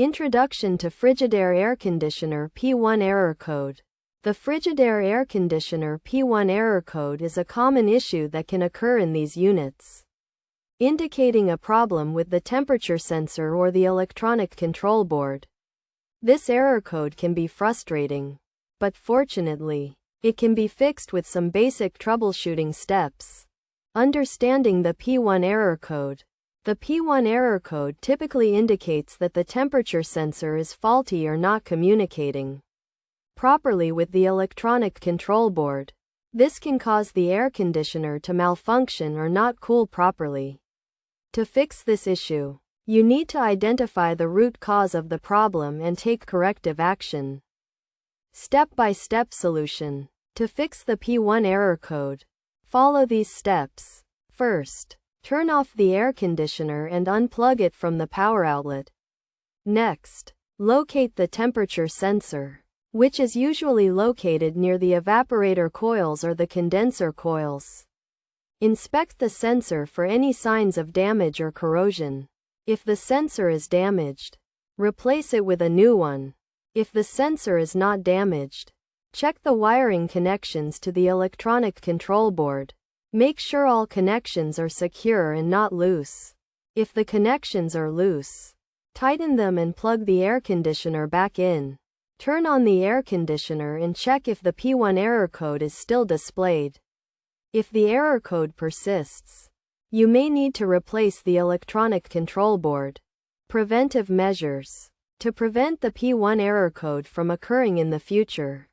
Introduction to Frigidaire Air Conditioner P1 Error Code. The Frigidaire Air Conditioner P1 error code is a common issue that can occur in these units, indicating a problem with the temperature sensor or the electronic control board. This error code can be frustrating, but fortunately, it can be fixed with some basic troubleshooting steps. Understanding the P1 error code. The P1 error code typically indicates that the temperature sensor is faulty or not communicating properly with the electronic control board. This can cause the air conditioner to malfunction or not cool properly. To fix this issue, you need to identify the root cause of the problem and take corrective action. Step-by-step solution. To fix the P1 error code, follow these steps. First, turn off the air conditioner and unplug it from the power outlet. Next, locate the temperature sensor, which is usually located near the evaporator coils or the condenser coils. Inspect the sensor for any signs of damage or corrosion. If the sensor is damaged, replace it with a new one. If the sensor is not damaged, check the wiring connections to the electronic control board. Make sure all connections are secure and not loose. If the connections are loose, tighten them and plug the air conditioner back in. Turn on the air conditioner and check if the P1 error code is still displayed. If the error code persists, you may need to replace the electronic control board. Preventive measures. To prevent the P1 error code from occurring in the future,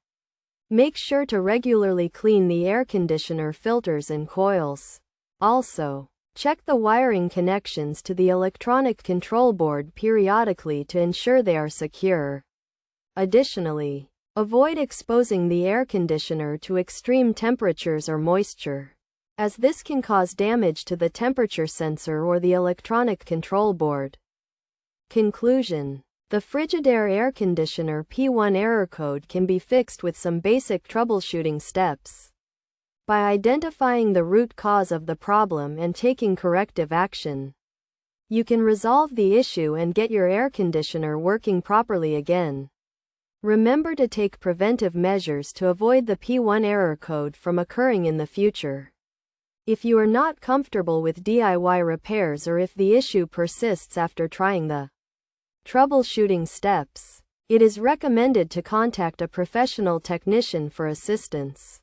make sure to regularly clean the air conditioner filters and coils. Also, check the wiring connections to the electronic control board periodically to ensure they are secure. Additionally, avoid exposing the air conditioner to extreme temperatures or moisture, as this can cause damage to the temperature sensor or the electronic control board. Conclusion. The Frigidaire air conditioner P1 error code can be fixed with some basic troubleshooting steps. By identifying the root cause of the problem and taking corrective action, you can resolve the issue and get your air conditioner working properly again. Remember to take preventive measures to avoid the P1 error code from occurring in the future. If you are not comfortable with DIY repairs or if the issue persists after trying the troubleshooting steps, it is recommended to contact a professional technician for assistance.